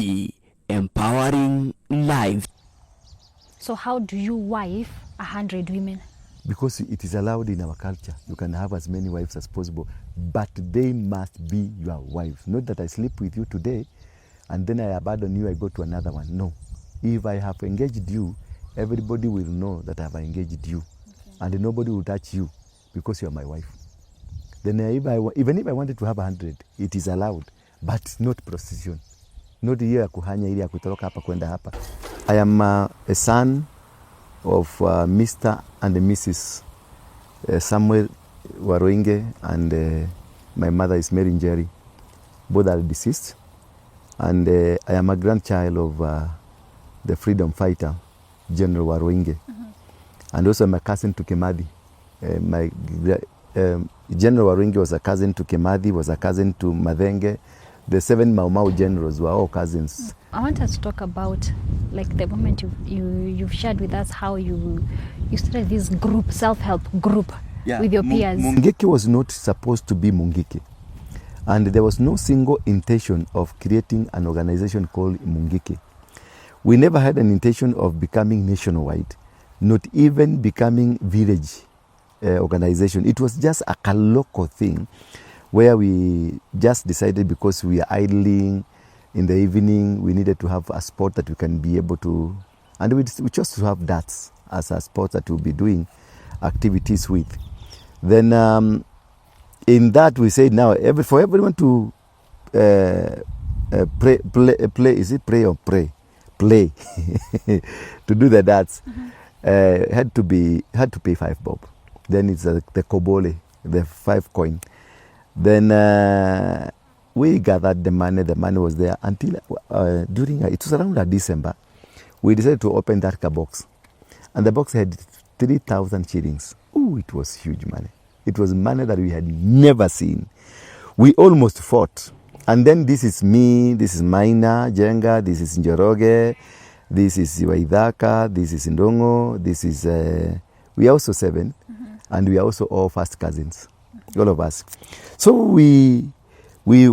MUNGIKI, empowering life. So how do you wife 100 women? Because it is allowed in our culture. You can have as many wives as possible, but they must be your wives. Not that I sleep with you today and then I abandon you, I go to another one. No. If I have engaged you, everybody will know that I have engaged you. Okay. And nobody will touch you because you are my wife. Then even if I wanted to have 100, it is allowed, but not prostitution. Not hiyo ya kuhanya ili ya kutoroka hapa kwenda hapa. I am a son of Mr. and Mrs. Samuel Waruinge, and my mother is Mary Njeri. Both are deceased. And I am a grandchild of the freedom fighter, General Waruinge. And also I'm a cousin to Kimathi. General Waruinge was a cousin to Kimathi, was a cousin to Madhenge. The 7 Mau Mau generals were all cousins. I want us to talk about like the moment you've shared with us how you started this group, self-help group, with your peers. Mungiki was not supposed to be Mungiki. And there was no single intention of creating an organization called Mungiki. We never had an intention of becoming nationwide, not even becoming village organization. It was just a local thing where we just decided because we are idling in the evening, we needed to have a sport that we can be able to, and we chose to have that as a sport that we'll be doing activities with. Then in that we said now for everyone to play, is it pray or pray? Play to do the darts. Had to pay 5 bob. Then it's the kobole, the 5 coin. Then we gathered the money was there until during, it was around December, we decided to open that box. And the box had 3,000 shillings. Ooh, it was huge money. It was money that we had never seen. We almost fought. And then this is me, this is Maina, Jenga, this is Njoroge, this is Waidhaka, this is Ndongo, this is, we are also 7, and we are also all first cousins, all of us. So we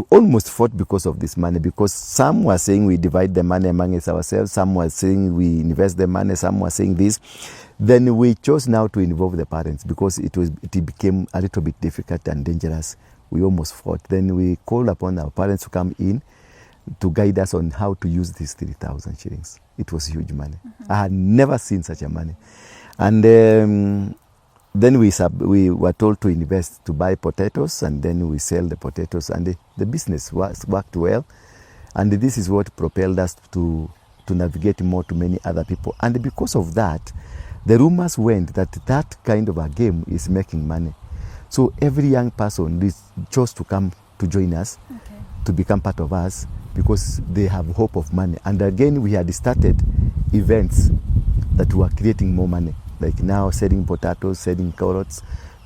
almost fought because of this money, because some were saying we divide the money among ourselves, some were saying we invest the money, some were saying this. Then we chose now to involve the parents because it became a little bit difficult and dangerous. We almost fought. Then we called upon our parents to come in to guide us on how to use these 3,000 shillings. It was huge money. I had never seen such a money. And then we were told to invest, to buy potatoes, and then we sell the potatoes, and the business worked well. And this is what propelled us to navigate more to many other people. And because of that, the rumors went that kind of a game is making money. So every young person chose to come to join us, to become part of us, because they have hope of money. And again, we had started events that were creating more money, like now selling potatoes, selling carrots,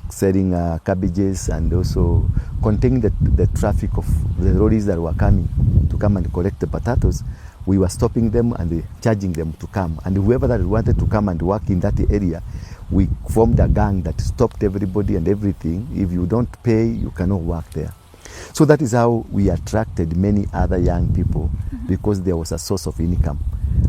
selling cabbages, and also containing the traffic of the lorries that were coming to come and collect the potatoes. We were stopping them and charging them to come. And whoever that wanted to come and work in that area, we formed a gang that stopped everybody and everything. If you don't pay, you cannot work there. So that is how we attracted many other young people, because there was a source of income.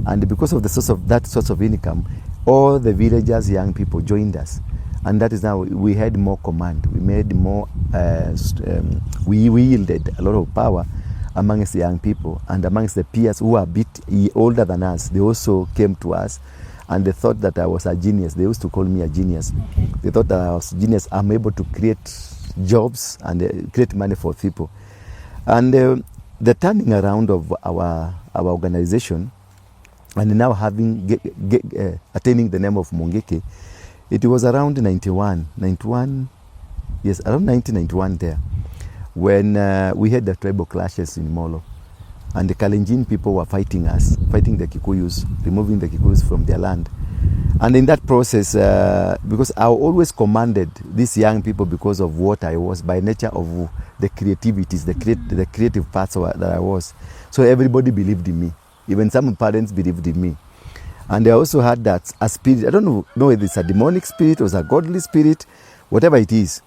And because of that source of income, all the villagers, young people joined us. And that is how we had more command. We made more, we wielded a lot of power amongst the young people, and amongst the peers who are a bit older than us. They also came to us, and they thought that I was a genius. They used to call me a genius. They thought that I was a genius. I'm able to create jobs and create money for people. And the turning around of our organization, and now attaining the name of Mungiki, it was around 91, yes, around 1991 there, when we had the tribal clashes in Molo. And the Kalenjin people were fighting us, fighting the Kikuyus, removing the Kikuyus from their land. And in that process, because I always commanded these young people because of what I was, by nature of the creativities, the creative parts that I was. So everybody believed in me. Even some parents believed in me. And I also had that a spirit, I don't know if it's a demonic spirit or a godly spirit, whatever it is.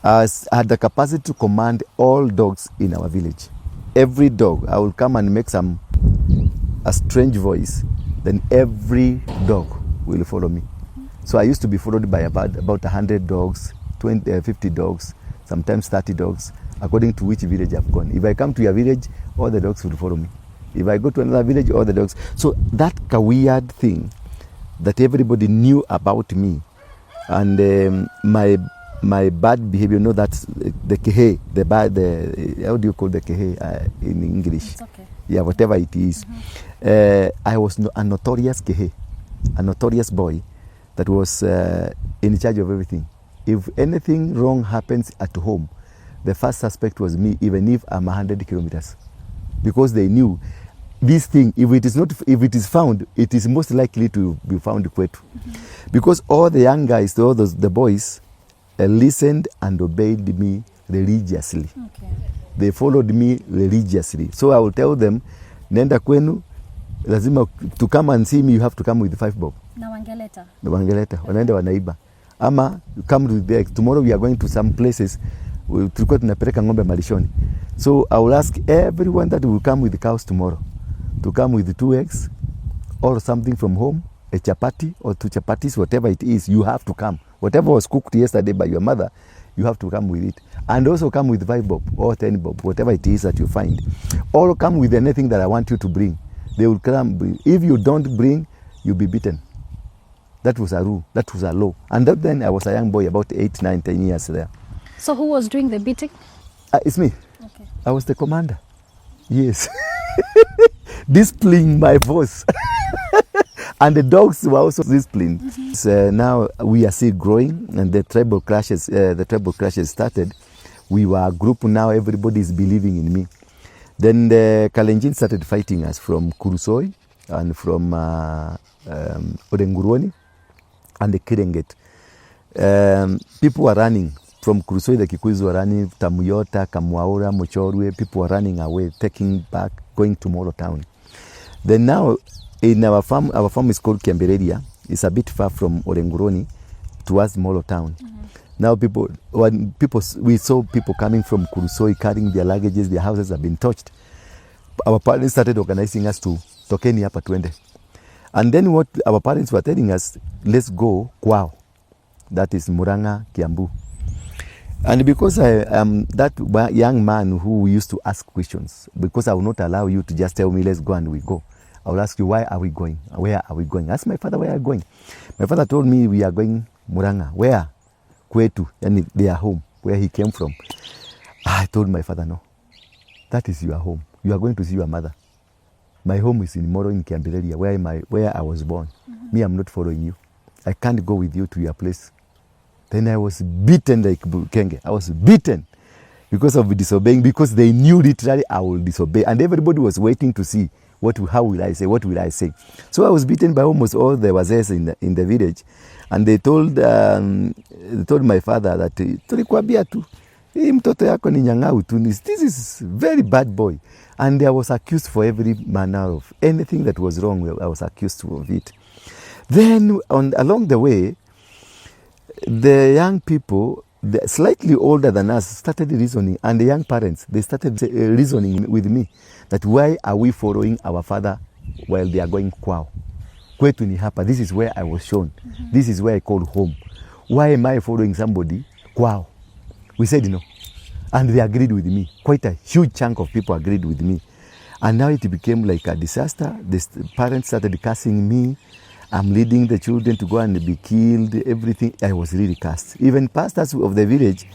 I had the capacity to command all dogs in our village. Every dog, I will come and make some a strange voice, then every dog will follow me. So I used to be followed by about 100 dogs, 50 dogs, sometimes 30 dogs, according to which village I've gone. If I come to your village, all the dogs will follow me. If I go to another village, all the dogs. So that weird thing that everybody knew about me, and my bad behavior, no, that's the kehe, how do you call the kehe in English? It's okay. Yeah, whatever it is. I was a notorious kehe, a notorious boy that was in charge of everything. If anything wrong happens at home, the first suspect was me, even if I'm 100 kilometers. Because they knew this thing, if it is found, it is most likely to be found kwetu. Because all the young guys, all the boys, listened and obeyed me religiously. Okay. They followed me religiously. So I will tell them, nenda kwenu, lazima to come and see me, you have to come with 5 bob. Na wangeleta. Wanaenda wanaiba. Ama come to there. Tomorrow we are going to some places. Tulikuwa tunapeleka ng'ombe malishoni. So I will ask everyone that will come with the cows tomorrow to come with 2 eggs or something from home, a chapati or 2 chapatis, whatever it is, you have to come. Whatever was cooked yesterday by your mother, you have to come with it. And also come with 5 bob or 10 bob, whatever it is that you find. Or come with anything that I want you to bring. They will come. If you don't bring, you'll be beaten. That was a rule. That was a law. And then I was a young boy, about 8, 9, 10 years there. So who was doing the beating? It's me. Okay. I was the commander. Yes. Displaying my force. And the dogs were also disciplined. So now we are still growing, and the tribal clashes started. We were a group now, everybody is believing in me. Then the Kalenjin started fighting us from Kurusoi and from Odenguruoni and the Kirenget. People were running from Kurusoi, the Kikuyus were running, Tamuyota, Kamwaura, Mochorwe, people were running away, taking back, going to Molo town. Then now, in our farm is called Kiambereria. It's a bit far from Odenguruoni towards Molo town. Now we saw people coming from Kurusoi carrying their luggages, their houses have been touched. Our parents started organizing us to Tokeni hapa twende. And then what our parents were telling us, let's go kwao. That is Muranga, Kiambu. And because I am that young man who used to ask questions, because I will not allow you to just tell me, let's go, and we go. I will ask you, why are we going? Where are we going? Ask my father, where are we going? My father told me we are going Muranga. Where? Kwetu, and their home, where he came from. I told my father, no, that is your home. You are going to see your mother. My home is in Moro in Kiambereria, where I was born. Me, I'm not following you. I can't go with you to your place. Then I was beaten like Kenge. I was beaten because of disobeying, because they knew literally I will disobey. And everybody was waiting to see how will I say, what will I say. So I was beaten by almost all the wazes in the village. And they told my father that, tulikuambia tu, hii mtoto yako ni nyang'au tu. This is very bad boy. And I was accused for every manner of anything that was wrong. I was accused of it. Then along the way, the young people, slightly older than us, started reasoning, and the young parents, they started reasoning with me that why are we following our father while they are going kwao? Kwetu ni hapa. This is where I was shown. This is where I called home. Why am I following somebody kwao? We said no. And they agreed with me. Quite a huge chunk of people agreed with me. And now it became like a disaster. The parents started cursing me. I'm leading the children to go and be killed, everything. I was really cursed. Even pastors of the village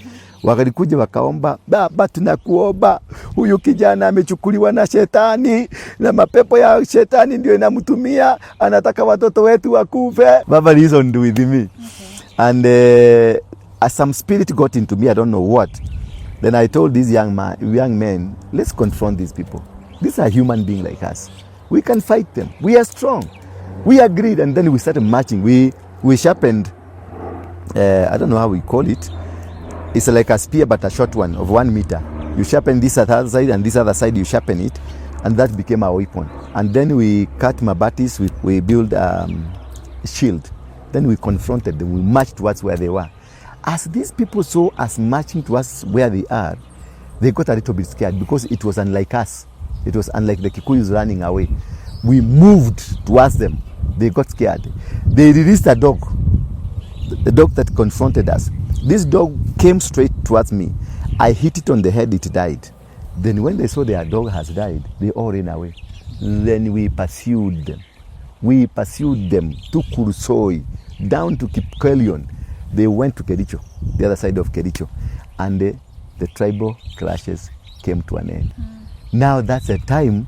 wakalikuja wakaomba, baba tunakuomba, huyu kijana amechukuliwa na shetani, na mapepo ya shetani ndio inamtumia, anataka watoto wetu wakufe. Baba reasoned with me. Okay. And as some spirit got into me, I don't know what. Then I told these young men, let's confront these people. These are human beings like us. We can fight them. We are strong. We agreed, and then we started marching. We sharpened, I don't know how we call it. It's like a spear, but a short one of 1 meter. You sharpen this other side, and this other side you sharpen it, and that became our weapon. And then we cut mabatis, we built a shield. Then we confronted them, we marched towards where they were. As these people saw us marching towards where they are, they got a little bit scared, because it was unlike us. It was unlike the Kikuyus running away. we moved towards them. They got scared. They released a dog, the dog that confronted us. This dog came straight towards me. I hit it on the head, it died. Then when they saw their dog has died, they all ran away. Then we pursued them. We pursued them to Kursoi, down to Kipkelion. They went to Kericho, the other side of Kericho. And the tribal clashes came to an end. Now that's a time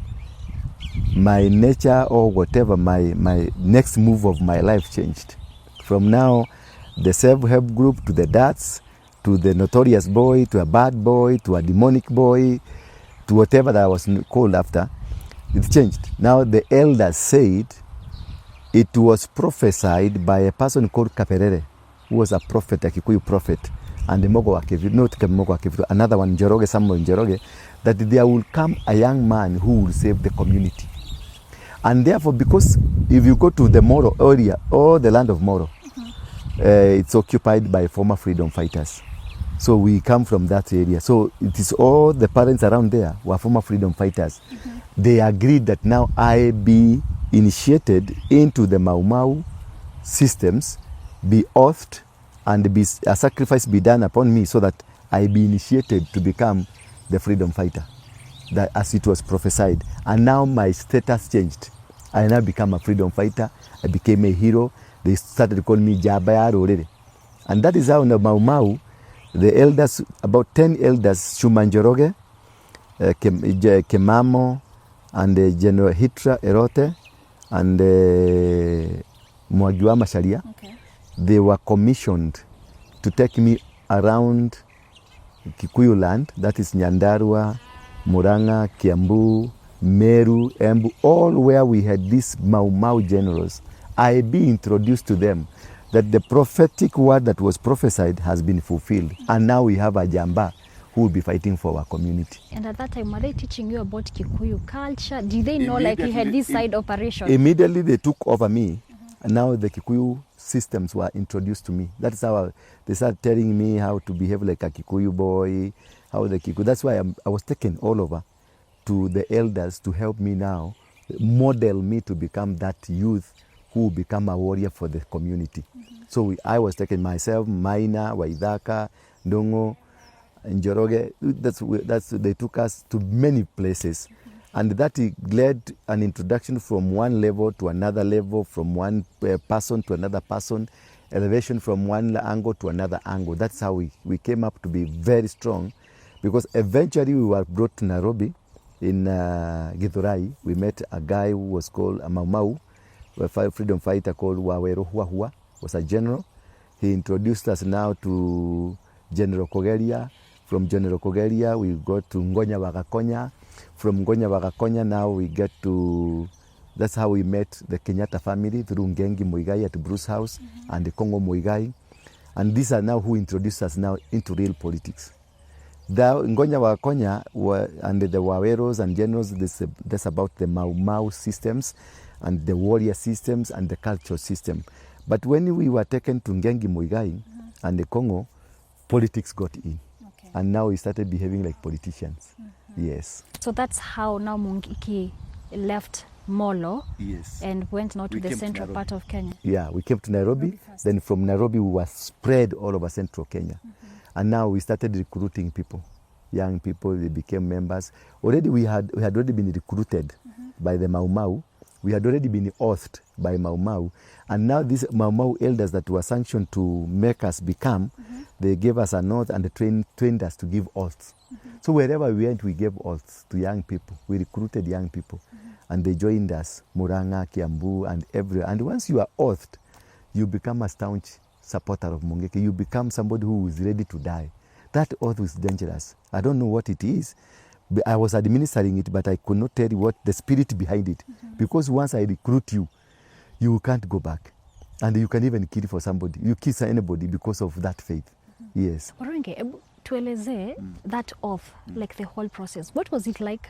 my nature or whatever, my next move of my life changed. From now, the self-help group to the darts, to the notorious boy, to a bad boy, to a demonic boy, to whatever that I was called after, it changed. Now the elders said it was prophesied by a person called Kaperere, who was a prophet, a Kikuyu prophet, and the Mogo Akevitu, not Mogo Akevitu, another one, Njoroge, Samuel Njoroge, that there will come a young man who will save the community. And therefore, because if you go to the Moro area or the land of Moro, it's occupied by former freedom fighters. So we come from that area. So it is all the parents around there were former freedom fighters. They agreed that now I be initiated into the Mau Mau systems, be oathed, and be a sacrifice be done upon me so that I be initiated to become the freedom fighter, that as it was prophesied. And now my status changed. I now become a freedom fighter. I became a hero. They started calling me Jabaya already. And that is how in the Mau Mau, the elders, about 10 elders, Shumanjoroge, Kemamo, and General Hitra Erote, and Mwajua Masharia, they were commissioned to take me around Kikuyu land, that is Nyandarua, Muranga, Kiambu, Meru, Embu, all where we had these Mau Mau generals. I be introduced to them that the prophetic word that was prophesied has been fulfilled. And now we have a Jamba who will be fighting for our community. And at that time, were they teaching you about Kikuyu culture? Did they know like you had this side operation? Immediately they took over me. And now the Kikuyu systems were introduced to me. That's how they started telling me how to behave like a Kikuyu boy, how the Kikuyu. That's why I was taken all over to the elders to help me now, model me to become that youth who will become a warrior for the community. So I was taking myself, Maina, Waidaka, Ndongo, Njoroge. They took us to many places. And that led an introduction from one level to another level, from one person to another person, elevation from one angle to another angle. That's how we came up to be very strong, because eventually we were brought to Nairobi in Githurai. We met a guy who was called a Mau Mau, a freedom fighter called Wawero Huahua, was a general. He introduced us now to General Kogeria. From General Kogeria, we got to Ngonya Wagakonya. From Ngonya Wagakonya, now we get to, that's how we met the Kenyatta family through Ngengi Muigai at Bruce House and the Congo Muigai. And these are now who introduced us now into real politics. The Ngonya Wagakonya and the Waweros and generals, that's about the Mau Mau systems and the warrior systems and the cultural system. But when we were taken to Ngengi Muigai and the Congo, politics got in. And now we started behaving like politicians. Yes. So that's how now MUNGIKI left Molo, and went now to the central part of Kenya. Yeah, we came to Nairobi. Then from Nairobi we were spread all over central Kenya. And now we started recruiting people, young people. They became members. Already we had already been recruited by the Mau Mau. We had already been oathed by Mau Mau. And now these Mau Mau elders that were sanctioned to make us become, they gave us an oath and they trained us to give oaths. So wherever we went, we gave oaths to young people. We recruited young people. And they joined us, Muranga, Kiambu, and everywhere. And once you are oathed, you become a staunch supporter of MUNGIKI. You become somebody who is ready to die. That oath is dangerous. I don't know what it is. I was administering it, but I could not tell you what the spirit behind it. Because once I recruit you, you can't go back. And you can even kill for somebody. You kill anybody because of that faith. Yes. Waruinge, tueleze that oath, like the whole process. What was it like?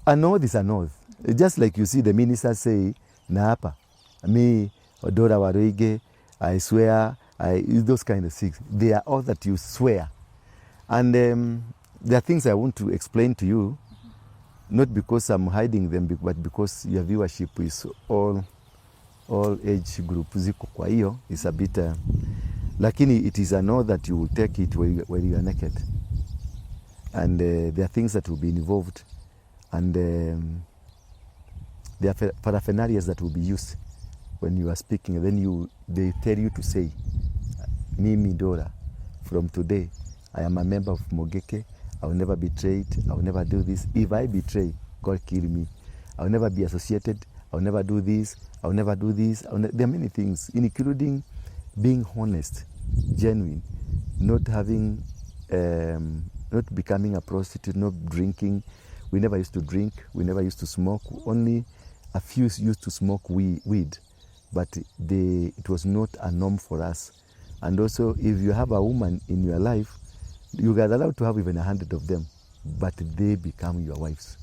An oath is an oath. Just like you see the ministers say, Naapa, me, Ndurawaruinge, I swear, those kind of things. They are oaths that you swear. And there are things I want to explain to you. not because I'm hiding them, but because your viewership is all age group ziko, kwa hiyo is a bit lakini it is a no that you will take it when you are naked, and there are things that will be involved, and there are paraphernalia that will be used when you are speaking. Then they tell you to say, Mimi Ndura, from today I am a member of MUNGIKI. I will never betray it. I will never do this. If I betray, God kill me. I will never be associated. I will never do this. I will never do this. There are many things, including being honest, genuine, not having, not becoming a prostitute, not drinking. We never used to drink. We never used to smoke. Only a few used to smoke weed, but it was not a norm for us. And also, if you have a woman in your life, you are allowed to have even 100 of them, but they become your wives.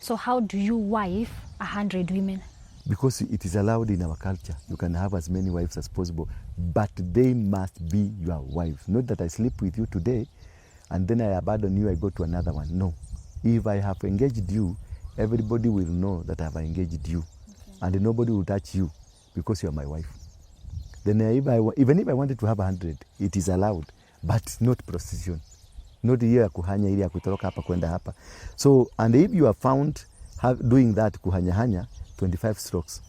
So how do you wife 100 women? Because it is allowed in our culture. You can have as many wives as possible, but they must be your wives. Not that I sleep with you today and then I abandon you, I go to another one. No. If I have engaged you, everybody will know that I have engaged you. Okay. And nobody will touch you because you are my wife. Then even if I wanted to have 100, it is allowed, but not prostitution. Not hiyo ya kuhanya ili ya kutoroka hapa kwenda hapa. So, and if you are found doing that kuhanya-hanya, 25 strokes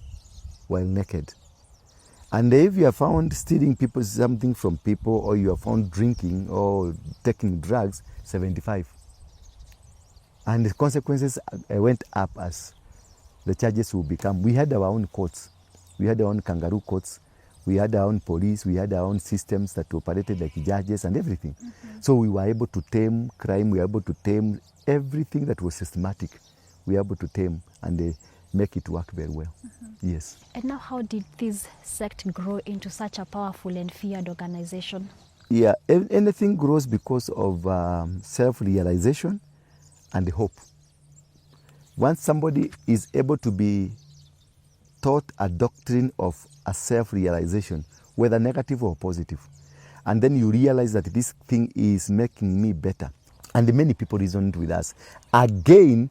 while naked. And if you are found stealing something from people, or you are found drinking or taking drugs, 75. And the consequences went up as the charges will become. We had our own courts. We had our own kangaroo courts. We had our own police. We had our own systems that operated like judges and everything. Mm-hmm. So we were able to tame crime. We were able to tame everything that was systematic. We were able to tame and make it work very well. Mm-hmm. Yes. And now how did this sect grow into such a powerful and feared organization? Yeah, anything grows because of self-realization and hope. Once somebody is able to be taught a doctrine of a self-realization, whether negative or positive, and then you realize that this thing is making me better, and many people reasoned with us. Again,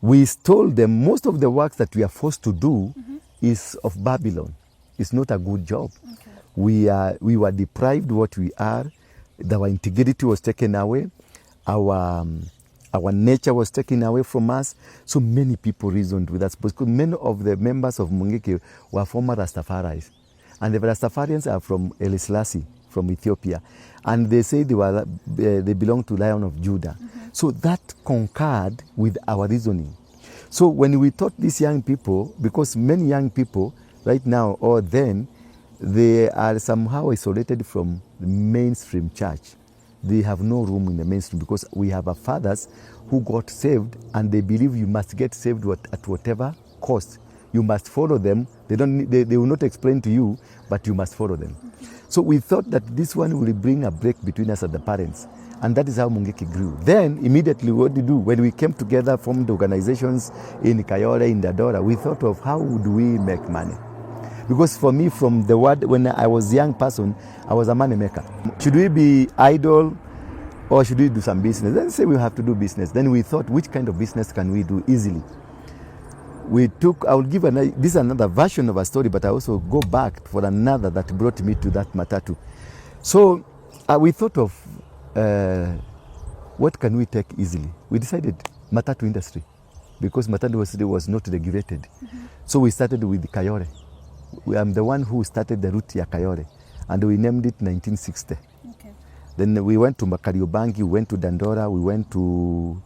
we told them most of the work that we are forced to do is of Babylon. It's not a good job. Okay. We were deprived what we are. Our integrity was taken away. Our nature was taken away from us. So many people reasoned with us because many of the members of MUNGIKI were former Rastafaris. And the Rastafarians are from Haile Selassie, from Ethiopia. And they say they belong to Lion of Judah. Mm-hmm. So that concurred with our reasoning. So when we taught these young people, because many young people right now or then, they are somehow isolated from the mainstream church. They have no room in the mainstream because we have fathers who got saved and they believe you must get saved at whatever cost. You must follow them. They will not explain to you, but you must follow them. So we thought that this one will bring a break between us and the parents. And that is how MUNGIKI grew. Then immediately what did we do? When we came together, formed organizations in Kayole, in Ndura, we thought of how would we make money? Because for me, from the word, when I was a young person, I was a money maker. Should we be idle or should we do some business? Then say we have to do business. Then we thought, which kind of business can we do easily? I will give this is another version of a story, but I also go back for another that brought me to that matatu. So we thought of what can we take easily? We decided matatu industry because matatu was not regulated. Mm-hmm. So we started with Kayole. I'm the one who started the route ya Kayole, and we named it 1960. Okay. Then we went to Kariobangi, we went to Ndura, we went to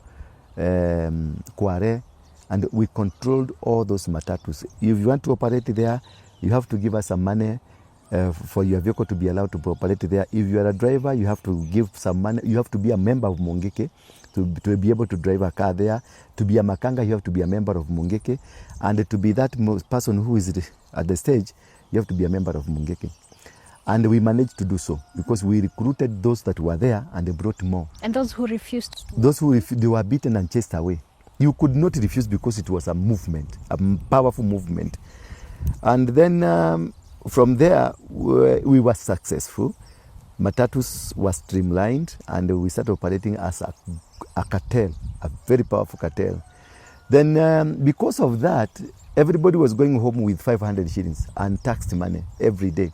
Kware, and we controlled all those matatus. If you want to operate there, you have to give us some money for your vehicle to be allowed to operate there. If you are a driver, you have to give some money. You have to be a member of MUNGIKI to be able to drive a car there. To be a makanga, you have to be a member of MUNGIKI. And to be that person who is at the stage, you have to be a member of MUNGIKI. And we managed to do so because we recruited those that were there and they brought more. And those who refused? Those who they were beaten and chased away. You could not refuse because it was a movement, a powerful movement. And then from there, we were successful. Matatus was streamlined and we started operating as a a cartel, a very powerful cartel. Then because of that, everybody was going home with 500 shillings and taxed money every day.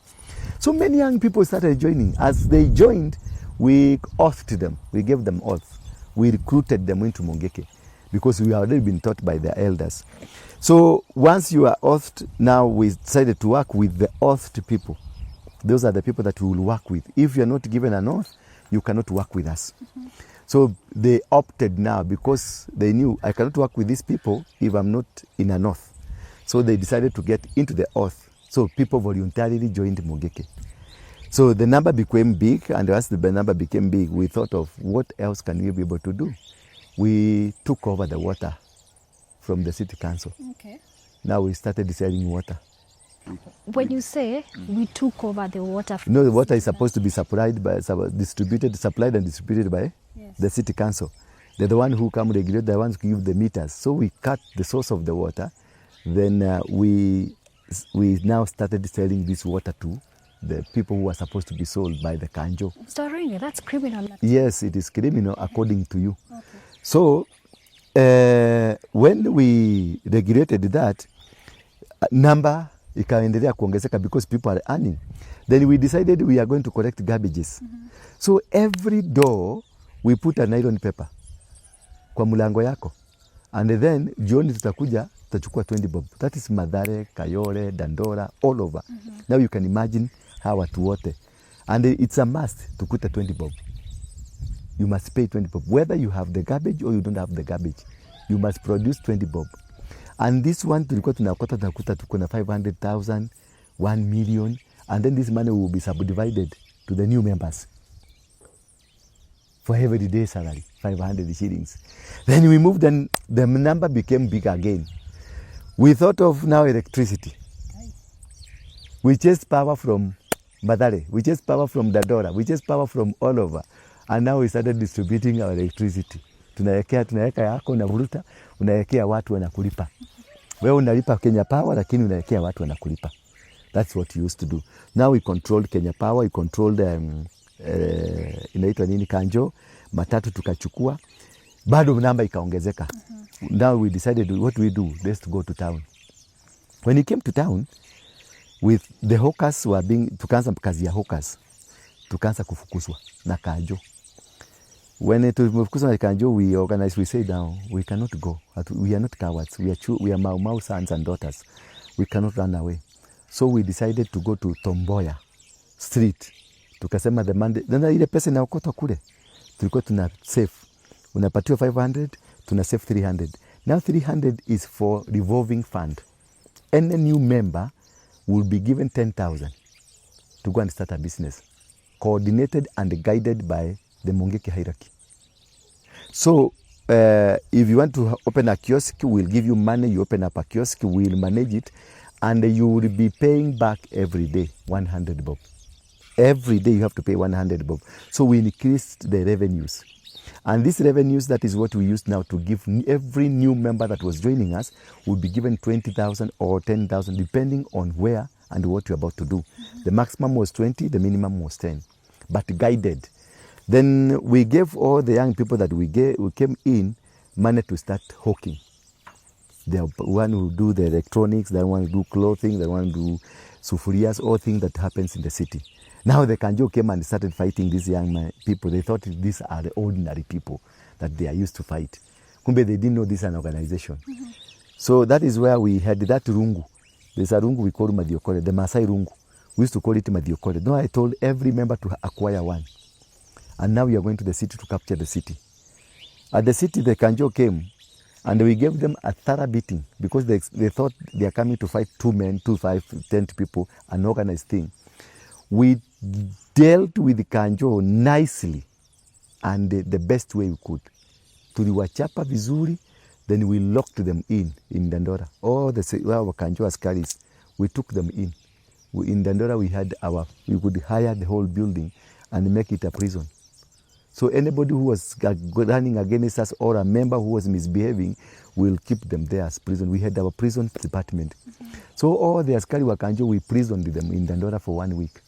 So many young people started joining. As they joined, we oathed them. We gave them oath. We recruited them into MUNGIKI because we had already been taught by their elders. So once you are oathed, now we decided to work with the oathed people. Those are the people that we will work with. If you are not given an oath, you cannot work with us. So they opted now because they knew I cannot work with these people if I'm not in an oath. So they decided to get into the oath. So people voluntarily joined MUNGIKI. So the number became big, and as the number became big, we thought of what else can we be able to do. We took over the water from the city council. Okay. Now we started selling water. When you say we took over the water, You know, the water is supposed to be supplied and distributed by the city council. They're the one who come regulate, the ones who give the meters. So we cut the source of the water. Then we now started selling this water to the people who are supposed to be sold by the kanjo. Mr. Waruinge, that's criminal. Yes, it is criminal according to you. Okay. So when we regulated that, number ikaendelea kuongezeka because people are earning. Then we decided we are going to collect garbages. So every door we put a nylon paper kwa mlango yako. And then jioni tutachukua 20 bob. That is Mathare, Kayole, Dandora, all over. Now you can imagine how watu wote. And it's a must to put a 20 bob. You must pay 20 bob. Whether you have the garbage or you don't have the garbage, you must produce 20 bob. And this one tulikuwa tunakuta tuko na 500,000, 1 million, and then this money will be subdivided to the new members for every day salary, 500 shillings. Then we moved and the number became big again. We thought of now electricity. We chased power from Mathare, we chased power from Dandora, we chased power from all over. And now we started distributing our electricity. Tunaweka yako unavuruta, unawekea watu wanakulipa. Wewe unalipa Kenya Power lakini unawekea watu wanakulipa. That's what we used to do. Now we controlled Kenya Power, we controlled inaitwa nini kanjo, matatu tukachukua. Bado namba ikaongezeka. Now we decided what we do, let's go to town. When we came to town, with the hawkers tukaanza kazi ya hawkers. Tukaanza kufukuzwa na kanjo. When tumefukuzwa na kanjo, we organized, we said now, we cannot go. We are not cowards. We are Mau sons and daughters. We cannot run away. So we decided to go to Tomboya Street. Tukasema the Monday, nana ile pesa inaokotwa kule. Tulikuwa tuna save. Unapatiwa 500, tuna save 300. Now 300 is for revolving fund. Any new member will be given 10,000 to go and start a business, coordinated and guided by the MUNGIKI hierarchy. So if you want to open a kiosk, we'll give you money. You open up a kiosk, we'll manage it, and you will be paying back every day 100 bob. Every day you have to pay 100 bob. So we increased the revenues. And these revenues, that is what we use now to give every new member that was joining us will be given 20,000 or 10,000, depending on where and what you're about to do. The maximum was 20, the minimum was 10, but guided. Then we gave all the young people that we came in money to start hawking. The one who do the electronics, the one who do clothing, the one who do sufurias, all things that happens in the city. Now the Kanjo came and started fighting these young people. They thought these are the ordinary people that they are used to fight. Kumbe they didn't know this is an organization. So that is where we had that rungu. There's a rungu we call Madiokore, the Maasai rungu. We used to call it Madiokore. No, I told every member to acquire one. And now we are going to the city to capture the city. At the city, the Kanjo came and we gave them a thorough beating because they thought they are coming to fight 2 men, 2, 5, 10 people, an organized thing. We dealt with the Kanjo nicely and the best way we could. Tuliwachapa vizuri, then we locked them in Dandora. All our Kanjo askaris, we took them in. In Dandora, we could hire the whole building and make it a prison. So anybody who was running against us or a member who was misbehaving, we'll keep them there as prison. We had our prison department. So all the askari wa Kanjo, we prisoned them in Dandora for 1 week.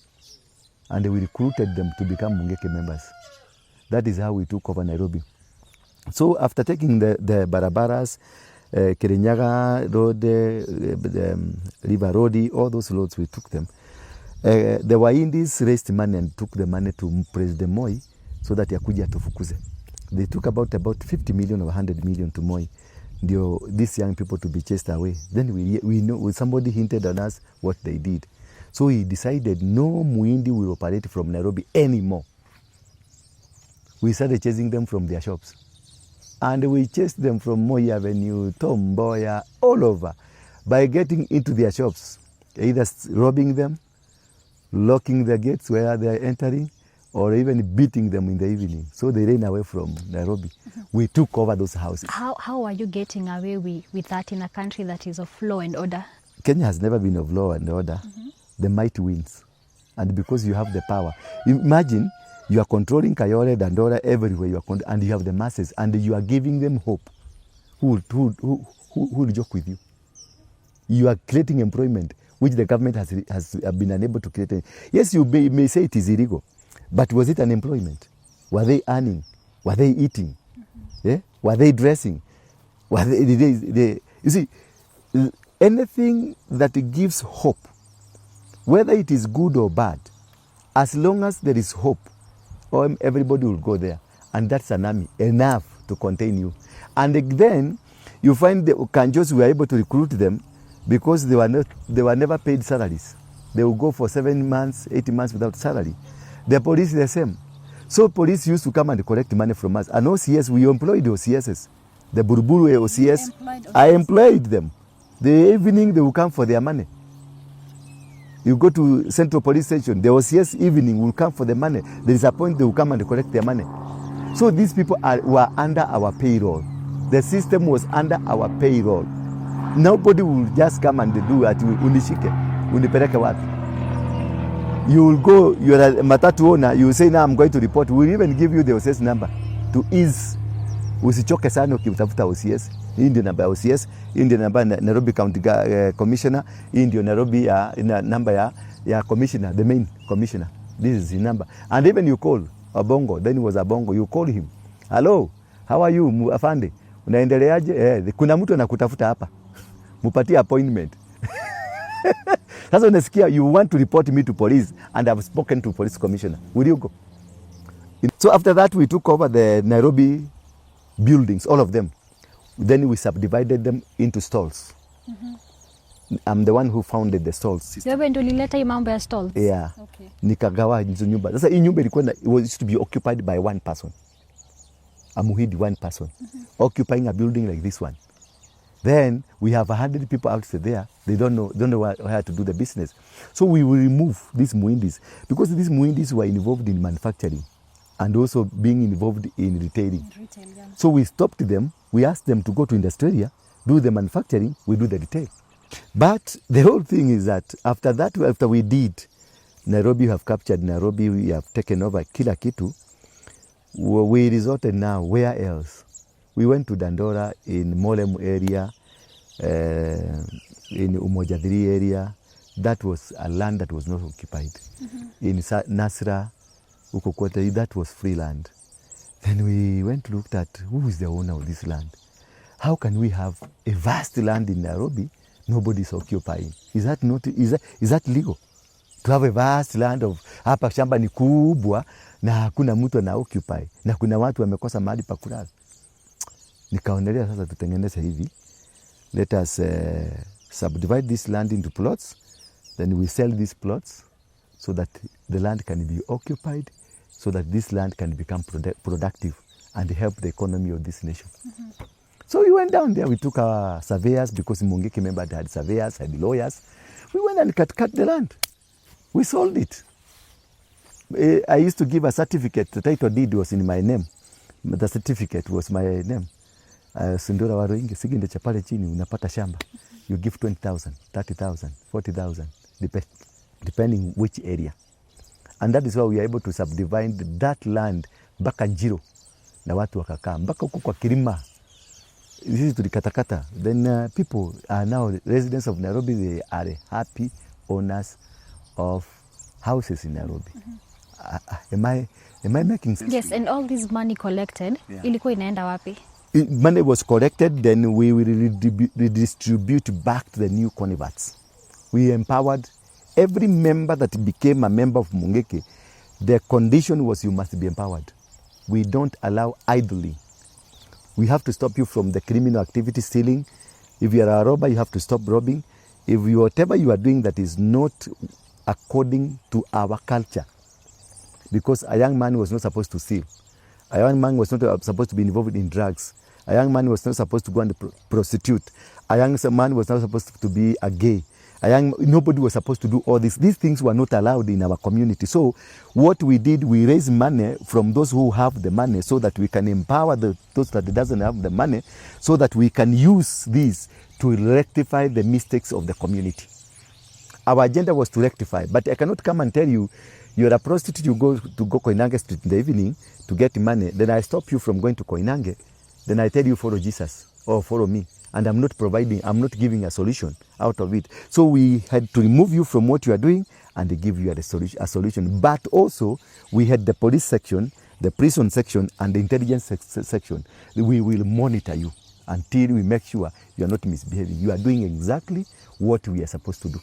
And we recruited them to become MUNGIKI members. That is how we took over Nairobi. So after taking the barabaras, Kirinyaga Road, River Road, all those roads, we took them. The Waindis raised money and took the money to President Moi so that yakuja tufukuze. They took about 50 million or 100 million to Moi. These young people to be chased away. Then we know somebody hinted on us what they did. So he decided no Muindi will operate from Nairobi anymore. We started chasing them from their shops. And we chased them from Moi Avenue, Tom Mboya, all over, by getting into their shops, either robbing them, locking the gates where they are entering, or even beating them in the evening. So they ran away from Nairobi. We took over those houses. How are you getting away with that in a country that is of law and order? Kenya has never been of law and order. The might wins. And because you have the power. Imagine you are controlling Kayole, Dandora, everywhere you are and you have the masses, and you are giving them hope. Who will joke with you? You are creating employment, which the government has been unable to create. Yes, you may say it is illegal, but was it an employment? Were they earning? Were they eating? Yeah? Were they dressing? Were they, you see, anything that gives hope, whether it is good or bad, as long as there is hope, everybody will go there. And that's an army, enough to contain you. And then you find the Kanjos were able to recruit them because they were never paid salaries. They will go for 7 months, 8 months without salary. The police is the same. So police used to come and collect money from us. And OCS, we employed OCSs. The Buruburu OCS, I employed them. The evening they will come for their money. You go to Central Police Station, the OCS evening will come for the money. There is a point they will come and collect their money. So these people were under our payroll. The system was under our payroll. Nobody will just come and do it. Unishike, unipeleke wapi. You will go, you are a matatu owner, you will say, now I'm going to report. We will even give you the OCS number to ease. Usichoke sana ukitafuta OCS. Hii ndio namba ya OCS, hii ndio namba Nairobi County Commissioner, hii ndio Nairobi number ya Commissioner, the main Commissioner. This is his number. And even you call Abongo, then he was Abongo, you call him. Hello, how are you, afande? Unaendeleaje? Kuna mtu anakutafuta hapa. Mupatie appointment. Sasa unasikia, you want to report me to police and I've spoken to police commissioner. Will you go? So after that, we took over the Nairobi buildings, all of them. Then we subdivided them into stalls. I'm the one who founded the stalls. Wewe ndio ulileta hii mambo ya stalls? Yeah. Okay. Nikagawa hizo nyumba. Sasa hii nyumba ilikuwa used to be occupied by one person. A Muhidi, one person, occupying a building like this one. Then we have 100 people out there. They don't know where to do the business. So we will remove these Muhindis because these Muhindis were involved in manufacturing and also being involved in retailing. Yeah. So we stopped them. We asked them to go to Industrial, do the manufacturing, we do the retail. But the whole thing is that after we did, Nairobi, we have captured Nairobi, we have taken over kila kitu. We resorted now, where else? We went to Dandora in Molem area, in Umojadiri area. That was a land that was not occupied. In Nasra, Ukokote, that was free land. Then we went to look at who is the owner of this land. How can we have a vast land in Nairobi, nobody is occupying? Is that legal? To have a vast land of hapa shamba ni kubwa na hakuna mtu ana occupy na kuna watu wamekosa mahali pa kulala. Nikaonelea sasa tutengeneze hivi. Let us subdivide this land into plots. Then we sell these plots so that the land can be occupied, so that this land can become productive and help the economy of this nation. So we went down there, we took our surveyors because MUNGIKI member had surveyors, had lawyers. We went and cut the land. We sold it. I used to give a certificate. The title deed was in my name. The certificate was my name. Ndurawaruinge, siginde cha pale chini, unapata shamba. You give 20,000, 30,000, 40,000, depending which area. And that is why we are able to subdivide that land mpaka Njiro. Na watu wakakaa mpaka huko kwa Kirima. This is tulikatakata. Then people are now residents of Nairobi. They are happy owners of houses in Nairobi. Am I making sense? Yes, and all this money collected, ilikuwa inaenda wapi? Money was collected, then we will redistribute back to the new converts. We empowered every member that became a member of MUNGIKI. The condition was you must be empowered. We don't allow idling. We have to stop you from the criminal activity, stealing. If you are a robber, you have to stop robbing. If whatever you are doing that is not according to our culture, because a young man was not supposed to steal. A young man was not supposed to be involved in drugs. A young man was not supposed to go and prostitute. A young man was not supposed to be a gay. Nobody was supposed to do all this. These things were not allowed in our community. So what we did, we raised money from those who have the money so that we can empower those that doesn't have the money, so that we can use this to rectify the mistakes of the community. Our agenda was to rectify, but I cannot come and tell you, you're a prostitute, you go to Koinange Street in the evening to get money, then I stop you from going to Koinange, then I tell you follow Jesus or follow me, and I'm not giving a solution out of it. So we had to remove you from what you are doing and give you a solution. But also we had the police section, the prison section, and the intelligence section. We will monitor you until we make sure you are not misbehaving. You are doing exactly what we are supposed to do,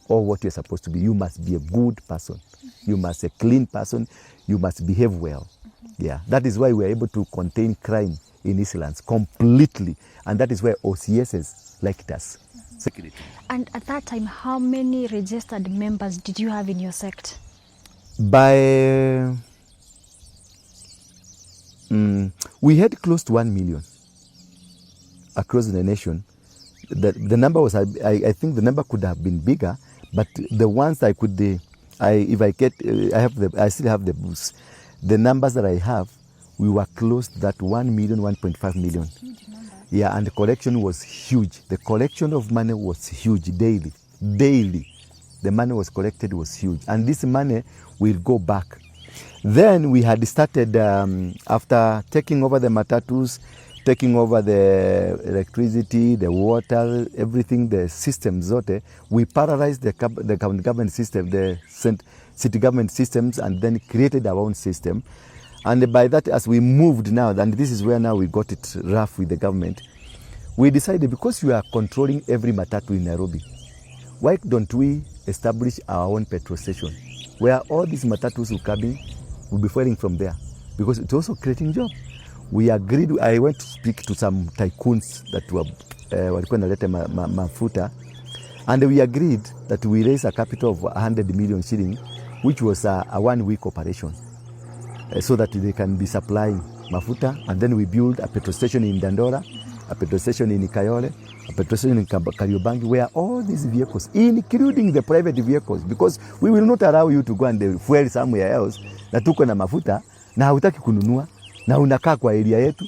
or what you are supposed to be. You must be a good person. You must be a clean person. You must behave well. Yeah, that is why we are able to contain crime in these lands completely, and that is why OCSs liked us. And at that time, how many registered members did you have in your sect? We had close to 1 million across the nation. The number was, I think the number could have been bigger, but the ones I could, I still have the books. The numbers that I have, we were close to that 1 million, 1.5 million. Huge number. Yeah, and the collection was huge. The collection of money was huge, daily. The money was collected was huge. And this money will go back. Then we had started, after taking over the matatus, taking over the electricity, the water, everything, the systems, we paralyzed the government system, the city government systems, and then created our own system. And by that, as we moved now, and this is where now we got it rough with the government, we decided, because we are controlling every matatu in Nairobi, why don't we establish our own petrol station, where all these matatus will come in, will be fueling from there, because it's also creating jobs. We agreed. I went to speak to some tycoons that were walikuwa naleta mafuta, and we agreed that we raise a capital of 100 million shilling, which was a 1-week operation, so that they can be supplying mafuta. And then we build a petrol station in Ndura, a petrol station in Kayole, a petrol station in Kariobangi, where all these vehicles, including the private vehicles, because we will not allow you to go and fuel somewhere else, na tuko na mafuta na hautaki kununua na unakaa kwa area yetu,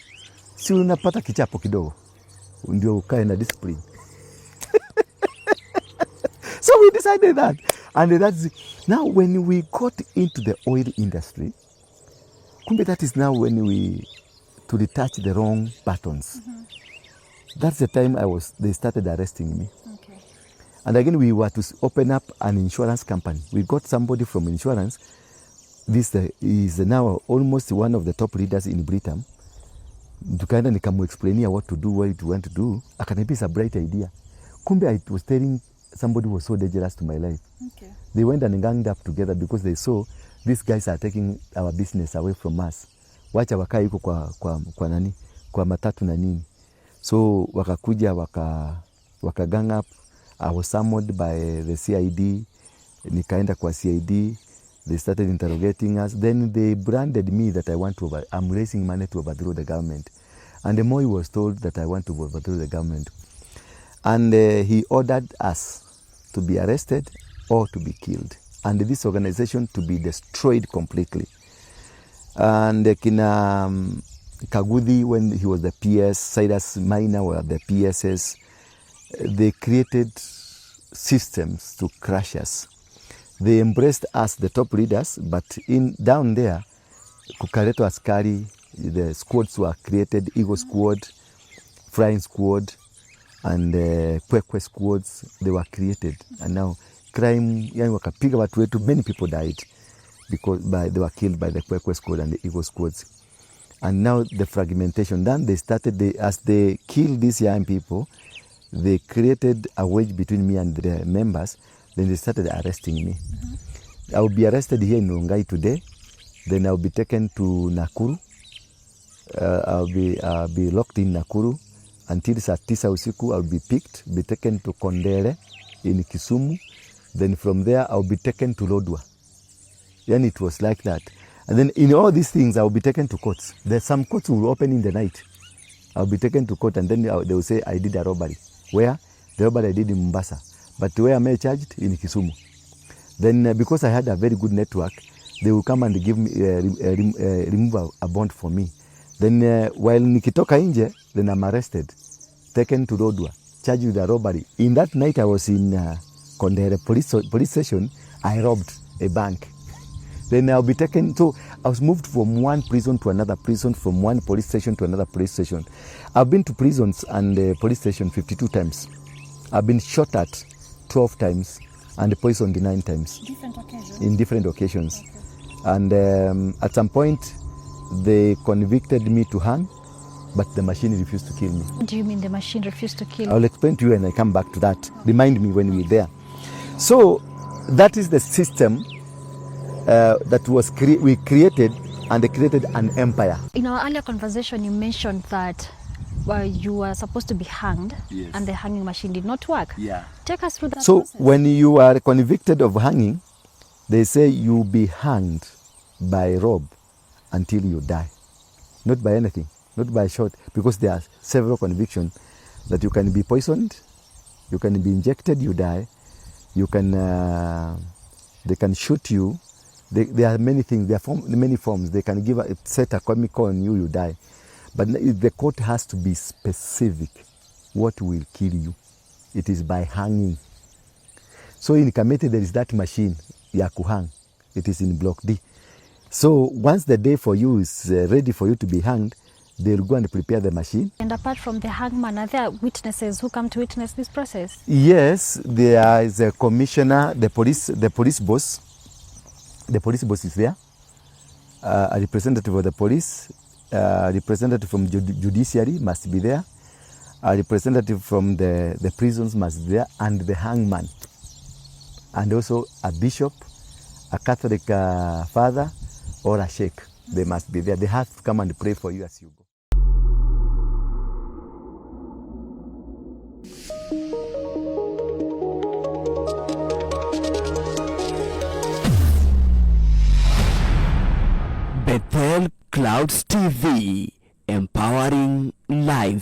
si unapata kichapo kidogo, ndio ukae na discipline. So we decided that, and that's now when we got into the oil industry. Kumbe, that is now when we touch the wrong buttons. That's the time they started arresting me. Okay. And again, we were to open up an insurance company. We got somebody from insurance. This is now almost one of the top leaders in Britain. Tukaenda nikamuexplainia what to do, what you want to do. Akaniambia, it's a bright idea. Kumbe, I was telling somebody who was so dangerous to my life. Okay. They went and ganged up together because they saw these guys are taking our business away from us. Wacha wakaa yuko kwa nani, kwa matatu na nini. So wakakuja waka gang up. I was summoned by the CID. Nikaenda kwa CID. They started interrogating us. Then they branded me that I'm raising money to overthrow the government. And the Moi was told that I want to overthrow the government. And he ordered us to be arrested or to be killed, and this organization to be destroyed completely. And Kina Kagudi, when he was the PS, Cyrus Minor were the PSs, they created systems to crush us. They embraced us, the top leaders, but down there, Kukareto Askari, the squads were created, Eagle Squad, Flying Squad, and Kwekwe squads, they were created. And now crime, yani wakapiga watu wetu, many people died. because they were killed by the Kwekwe squad and the Eagle squads. And now the fragmentation. Then they started, as they killed these young people, they created a wedge between me and the members. Then they started arresting me. I will be arrested here in Rongai today. Then I'll be taken to Nakuru. I'll be locked in Nakuru until saa 9 usiku. I'll be picked, be taken to Kondere in Kisumu. Then from there, I'll be taken to Lodwar. And it was like that. And then in all these things, I'll be taken to courts. There's some courts will open in the night. I'll be taken to court and then they will say I did a robbery. Where? The robbery I did in Mombasa. But where am I charged? In Kisumu. Then because I had a very good network, they will come and give me, remove a bond for me. Then while nikitoka nje, then I'm arrested, taken to Lodwar, charged with a robbery. In that night I was in Kondere police station. I robbed a bank. Then I'll be taken, so I was moved from one prison to another prison, from one police station to another police station. I've been to prisons and police station 52 times. I've been shot at 12 times and poisoned 9 times. Different occasions? In different occasions. Okay. And at some point, they convicted me to hang, but the machine refused to kill me. What do you mean the machine refused to kill you? I'll explain to you when I come back to that. Remind me when we're there. So that is the system that we created, and they created an empire. In our earlier conversation, you mentioned that you were supposed to be hanged, yes, and the hanging machine did not work. Yeah. Take us through that So process. when you are convicted of hanging, they say you'll be hanged by rope until you die. Not by anything, not by shot, because there are several convictions that you can be poisoned, you can be injected, you die, you can, they can shoot you. There are many things, there are many forms. They can set a chemical on you, you die. But the court has to be specific. What will kill you? It is by hanging. So in Kamete, there is that machine, ya kuhang. It is in Block D. So once the day for you is ready for you to be hanged, they'll go and prepare the machine. And apart from the hangman, are there witnesses who come to witness this process? Yes, there is a commissioner, the police boss. The police boss is there, a representative of the police, a representative from judiciary must be there, a representative from the prisons must be there, and the hangman, and also a bishop, a Catholic father, or a sheikh. They must be there. They have to come and pray for you as you go. Bethel Clouds TV, empowering lives.